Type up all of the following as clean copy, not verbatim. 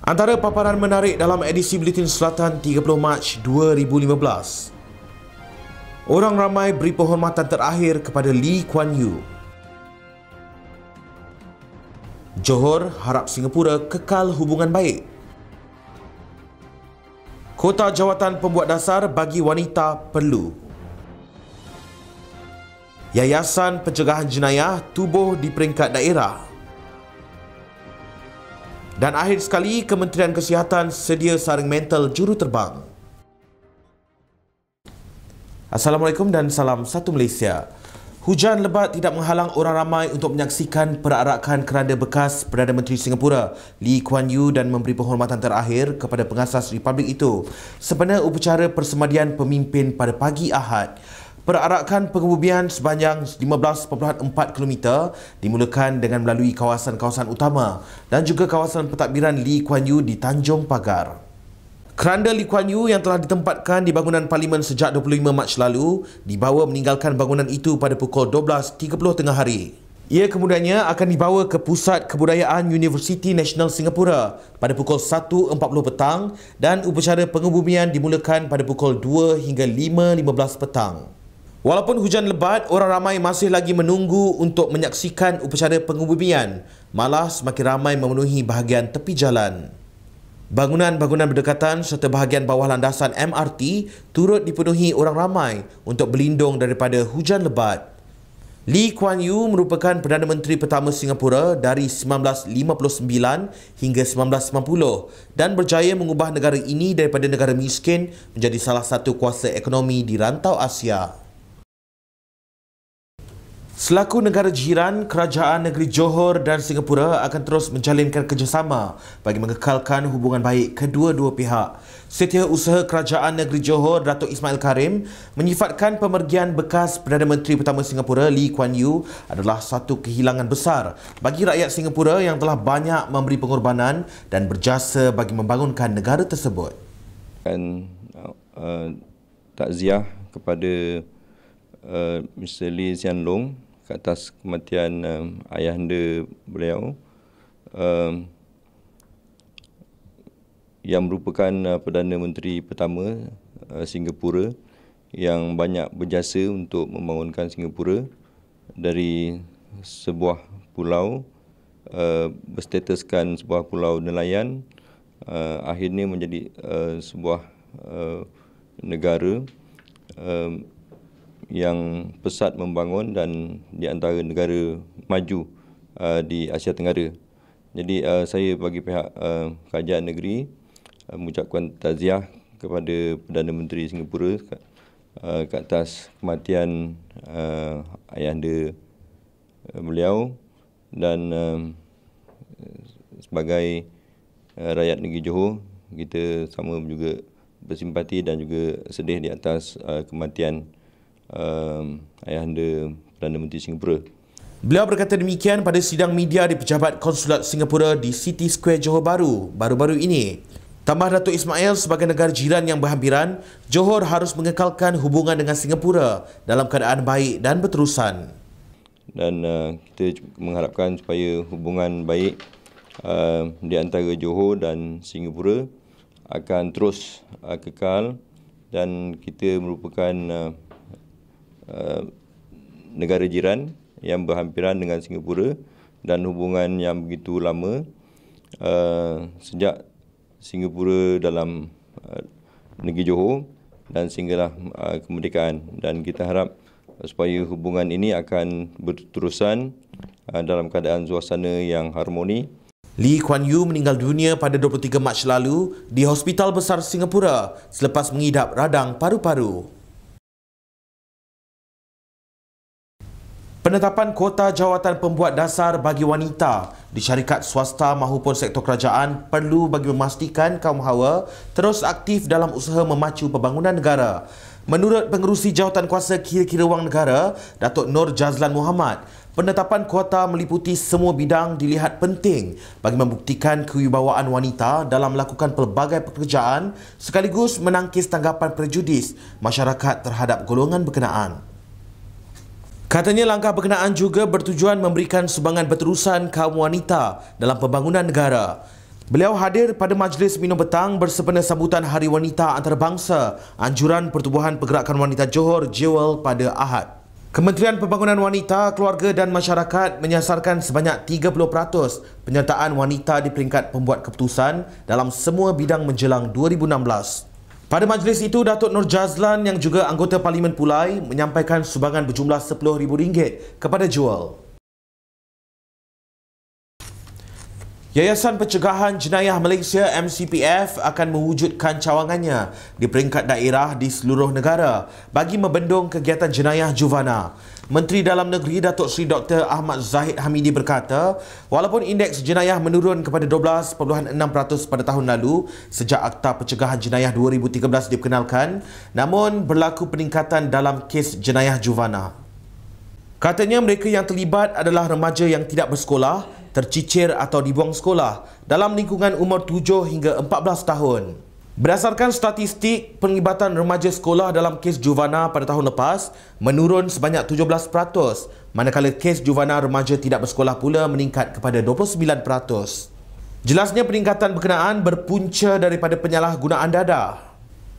Antara paparan menarik dalam edisi Buletin Selatan 30 Mac 2015. Orang ramai beri penghormatan terakhir kepada Lee Kuan Yew. Johor harap Singapura kekal hubungan baik. Kota jawatan pembuat dasar bagi wanita perlu. Yayasan Pencegahan Jenayah tubuh di peringkat daerah. Dan akhir sekali, Kementerian Kesihatan sedia saring mental juruterbang. Assalamualaikum dan salam satu Malaysia. Hujan lebat tidak menghalang orang ramai untuk menyaksikan perarakan keranda bekas Perdana Menteri Singapura Lee Kuan Yew dan memberi penghormatan terakhir kepada pengasas republik itu sempena upacara persemadian pemimpin pada pagi Ahad. Perarakan pengebumian sepanjang 15.4 km dimulakan dengan melalui kawasan-kawasan utama dan juga kawasan pentadbiran Lee Kuan Yew di Tanjung Pagar. Keranda Lee Kuan Yew yang telah ditempatkan di bangunan Parlimen sejak 25 Mac lalu dibawa meninggalkan bangunan itu pada pukul 12.30 tengah hari. Ia kemudiannya akan dibawa ke Pusat Kebudayaan Universiti Nasional Singapura pada pukul 1.40 petang dan upacara pengebumian dimulakan pada pukul 2 hingga 5.15 petang. Walaupun hujan lebat, orang ramai masih lagi menunggu untuk menyaksikan upacara pengebumian, malah semakin ramai memenuhi bahagian tepi jalan. Bangunan-bangunan berdekatan serta bahagian bawah landasan MRT turut dipenuhi orang ramai untuk berlindung daripada hujan lebat. Lee Kuan Yew merupakan Perdana Menteri pertama Singapura dari 1959 hingga 1990 dan berjaya mengubah negara ini daripada negara miskin menjadi salah satu kuasa ekonomi di rantau Asia. Selaku negara jiran, kerajaan negeri Johor dan Singapura akan terus menjalinkan kerjasama bagi mengekalkan hubungan baik kedua-dua pihak. Setiausaha Kerajaan Negeri Johor, Datuk Ismail Karim, menyifatkan pemergian bekas Perdana Menteri pertama Singapura Lee Kuan Yew adalah satu kehilangan besar bagi rakyat Singapura yang telah banyak memberi pengorbanan dan berjasa bagi membangunkan negara tersebut. Takziah kepada Mr. Lee Hsien Loong ke atas kematian ayahanda beliau yang merupakan Perdana Menteri pertama Singapura yang banyak berjasa untuk membangunkan Singapura dari sebuah pulau berstatuskan sebuah pulau nelayan akhirnya menjadi sebuah negara yang pesat membangun dan di antara negara maju di Asia Tenggara. Jadi saya bagi pihak kerajaan negeri mengucapkan takziah kepada Perdana Menteri Singapura ke atas kematian ayahanda beliau dan sebagai rakyat negeri Johor kita sama juga bersimpati dan juga sedih di atas kematian ayahanda Perdana Menteri Singapura. Beliau berkata demikian pada sidang media di Pejabat Konsulat Singapura di City Square Johor Bahru baru-baru ini. Tambah Datuk Ismail, sebagai negara jiran yang berhampiran, Johor harus mengekalkan hubungan dengan Singapura dalam keadaan baik dan berterusan. Dan kita mengharapkan supaya hubungan baik di antara Johor dan Singapura akan terus kekal dan kita merupakan negara jiran yang berhampiran dengan Singapura dan hubungan yang begitu lama sejak Singapura dalam negeri Johor dan sehinggalah kemerdekaan, dan kita harap supaya hubungan ini akan berterusan dalam keadaan suasana yang harmoni. Lee Kuan Yew meninggal dunia pada 23 Mac lalu di Hospital Besar Singapura selepas mengidap radang paru-paru. Penetapan kuota jawatan pembuat dasar bagi wanita di syarikat swasta maupun sektor kerajaan perlu bagi memastikan kaum hawa terus aktif dalam usaha memacu pembangunan negara. Menurut Pengerusi Jawatankuasa Kira-Kira Wang Negara, Datuk Nur Jazlan Muhammad, penetapan kuota meliputi semua bidang dilihat penting bagi membuktikan kewibawaan wanita dalam melakukan pelbagai pekerjaan sekaligus menangkis tanggapan prejudis masyarakat terhadap golongan berkenaan. Katanya langkah berkenaan juga bertujuan memberikan sumbangan berterusan kaum wanita dalam pembangunan negara. Beliau hadir pada majlis minum petang bersempena sambutan Hari Wanita Antarabangsa Anjuran Pertubuhan Pergerakan Wanita Johor Jewel pada Ahad. Kementerian Pembangunan Wanita, Keluarga dan Masyarakat menyasarkan sebanyak 30% penyertaan wanita di peringkat pembuat keputusan dalam semua bidang menjelang 2016. Pada majlis itu, Datuk Nur Jazlan yang juga anggota Parlimen Pulai menyampaikan sumbangan berjumlah RM10,000 kepada Jewel. Yayasan Pencegahan Jenayah Malaysia MCPF akan mewujudkan cawangannya di peringkat daerah di seluruh negara bagi membendung kegiatan jenayah juvana. Menteri Dalam Negeri Datuk Seri Dr. Ahmad Zahid Hamidi berkata, walaupun indeks jenayah menurun kepada 12.6% pada tahun lalu sejak Akta Pencegahan Jenayah 2013 diperkenalkan, namun berlaku peningkatan dalam kes jenayah juvana. Katanya mereka yang terlibat adalah remaja yang tidak bersekolah, tercicir atau dibuang sekolah dalam lingkungan umur 7 hingga 14 tahun. Berdasarkan statistik, penglibatan remaja sekolah dalam kes juvana pada tahun lepas menurun sebanyak 17%, manakala kes juvana remaja tidak bersekolah pula meningkat kepada 29%. Jelasnya peningkatan berkenaan berpunca daripada penyalahgunaan dadah.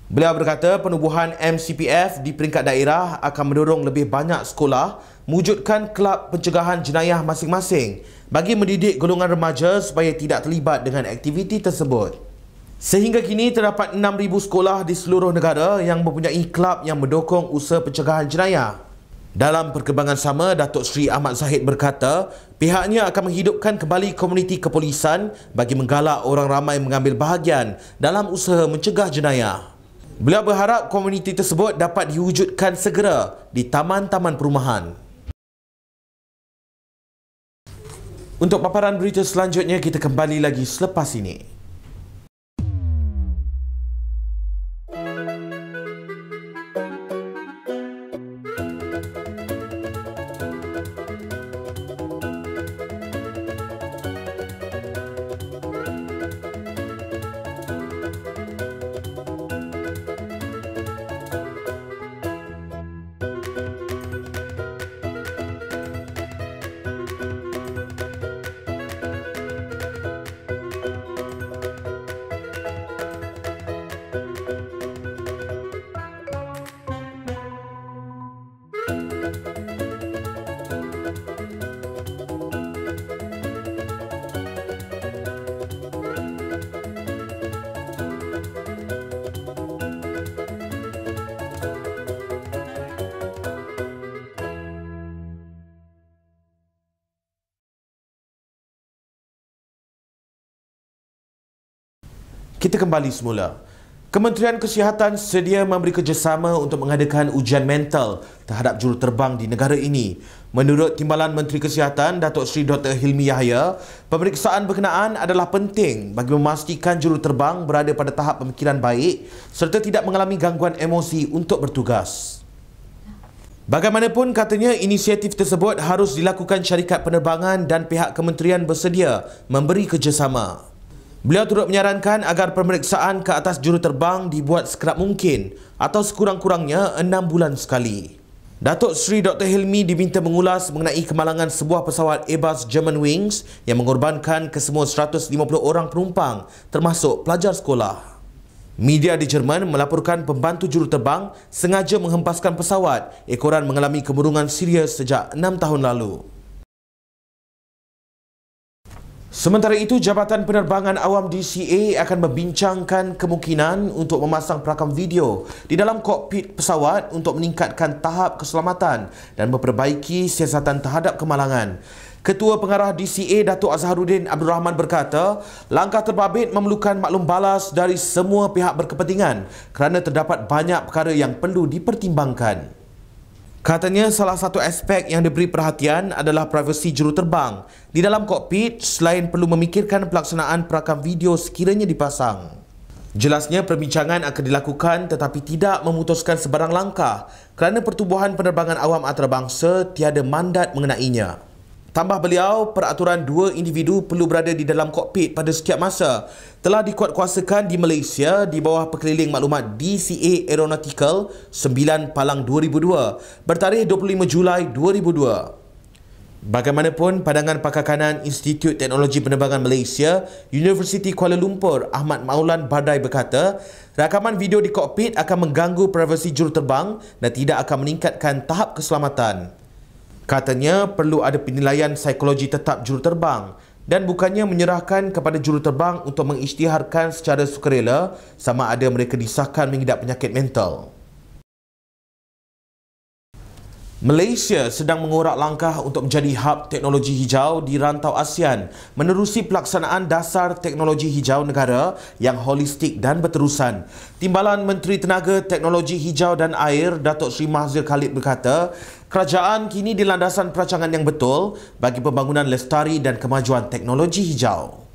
Beliau berkata penubuhan MCPF di peringkat daerah akan mendorong lebih banyak sekolah mewujudkan kelab pencegahan jenayah masing-masing bagi mendidik golongan remaja supaya tidak terlibat dengan aktiviti tersebut. Sehingga kini terdapat 6,000 sekolah di seluruh negara yang mempunyai kelab yang mendukung usaha pencegahan jenayah. Dalam perkembangan sama, Datuk Seri Ahmad Zahid berkata pihaknya akan menghidupkan kembali komuniti kepolisan bagi menggalak orang ramai mengambil bahagian dalam usaha mencegah jenayah. Beliau berharap komuniti tersebut dapat diwujudkan segera di taman-taman perumahan. Untuk paparan berita selanjutnya, kita kembali lagi selepas ini. Kita kembali semula. Kementerian Kesihatan sedia memberi kerjasama untuk mengadakan ujian mental terhadap juruterbang di negara ini. Menurut Timbalan Menteri Kesihatan, Datuk Seri Dr. Hilmi Yahya, pemeriksaan berkenaan adalah penting bagi memastikan juruterbang berada pada tahap pemikiran baik serta tidak mengalami gangguan emosi untuk bertugas. Bagaimanapun, katanya inisiatif tersebut harus dilakukan syarikat penerbangan dan pihak kementerian bersedia memberi kerjasama. Beliau turut menyarankan agar pemeriksaan ke atas juruterbang dibuat sekerap mungkin atau sekurang-kurangnya 6 bulan sekali. Datuk Seri Dr. Hilmi diminta mengulas mengenai kemalangan sebuah pesawat Airbus Germanwings yang mengorbankan kesemua 150 orang penumpang termasuk pelajar sekolah. Media di Jerman melaporkan pembantu juruterbang sengaja menghempaskan pesawat ekoran mengalami kemurungan serius sejak 6 tahun lalu. Sementara itu, Jabatan Penerbangan Awam DCA akan membincangkan kemungkinan untuk memasang perakam video di dalam kokpit pesawat untuk meningkatkan tahap keselamatan dan memperbaiki siasatan terhadap kemalangan. Ketua Pengarah DCA Datuk Azharuddin Abdul Rahman berkata, langkah terbabit memerlukan maklum balas dari semua pihak berkepentingan kerana terdapat banyak perkara yang perlu dipertimbangkan. Katanya salah satu aspek yang diberi perhatian adalah privasi juruterbang di dalam kokpit selain perlu memikirkan pelaksanaan perakam video sekiranya dipasang. Jelasnya perbincangan akan dilakukan tetapi tidak memutuskan sebarang langkah kerana Pertubuhan Penerbangan Awam Antarabangsa tiada mandat mengenainya. Tambah beliau, peraturan 2 individu perlu berada di dalam kokpit pada setiap masa telah dikuatkuasakan di Malaysia di bawah Perkeliling Maklumat DCA Aeronautical 9/2002 bertarikh 25 Julai 2002. Bagaimanapun, pandangan pakar kanan Institut Teknologi Penerbangan Malaysia, Universiti Kuala Lumpur, Ahmad Maulan Badai berkata, rakaman video di kokpit akan mengganggu privasi juruterbang dan tidak akan meningkatkan tahap keselamatan. Katanya, perlu ada penilaian psikologi tetap juruterbang dan bukannya menyerahkan kepada juruterbang untuk mengisytiharkan secara sukarela sama ada mereka disahkan mengidap penyakit mental. Malaysia sedang mengorak langkah untuk menjadi hub teknologi hijau di rantau ASEAN menerusi pelaksanaan dasar teknologi hijau negara yang holistik dan berterusan. Timbalan Menteri Tenaga, Teknologi Hijau dan Air, Datuk Seri Mahathir Khalid berkata, kerajaan kini di landasan perancangan yang betul bagi pembangunan lestari dan kemajuan teknologi hijau.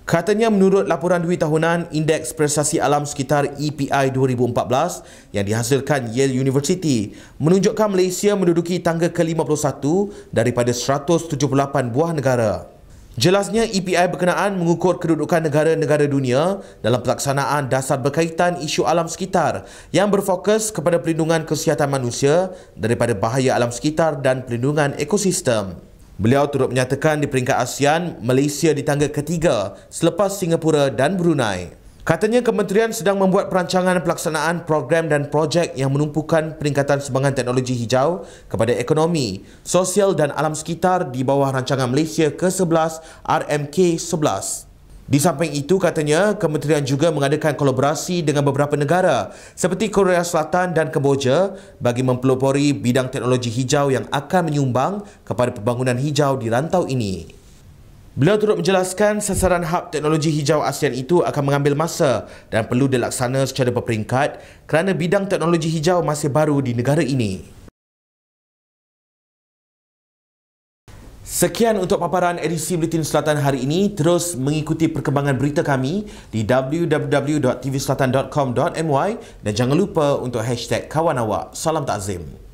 Katanya menurut laporan dui tahunan Indeks Prestasi Alam Sekitar EPI 2014 yang dihasilkan Yale University menunjukkan Malaysia menduduki tangga ke-51 daripada 178 buah negara. Jelasnya EPI berkenaan mengukur kedudukan negara-negara dunia dalam pelaksanaan dasar berkaitan isu alam sekitar yang berfokus kepada perlindungan kesihatan manusia daripada bahaya alam sekitar dan perlindungan ekosistem. Beliau turut menyatakan di peringkat ASEAN, Malaysia di tangga ketiga selepas Singapura dan Brunei. Katanya kementerian sedang membuat perancangan pelaksanaan program dan projek yang menumpukan peningkatan sumbangan teknologi hijau kepada ekonomi, sosial dan alam sekitar di bawah rancangan Malaysia ke-11 RMK11. Di samping itu, katanya, kementerian juga mengadakan kolaborasi dengan beberapa negara seperti Korea Selatan dan Kemboja bagi mempelopori bidang teknologi hijau yang akan menyumbang kepada pembangunan hijau di rantau ini. Beliau turut menjelaskan sasaran hub teknologi hijau ASEAN itu akan mengambil masa dan perlu dilaksana secara berperingkat kerana bidang teknologi hijau masih baru di negara ini. Sekian untuk paparan edisi Buletin Selatan hari ini. Terus mengikuti perkembangan berita kami di www.tvselatan.com.my dan jangan lupa untuk #kawan awak. Salam takzim.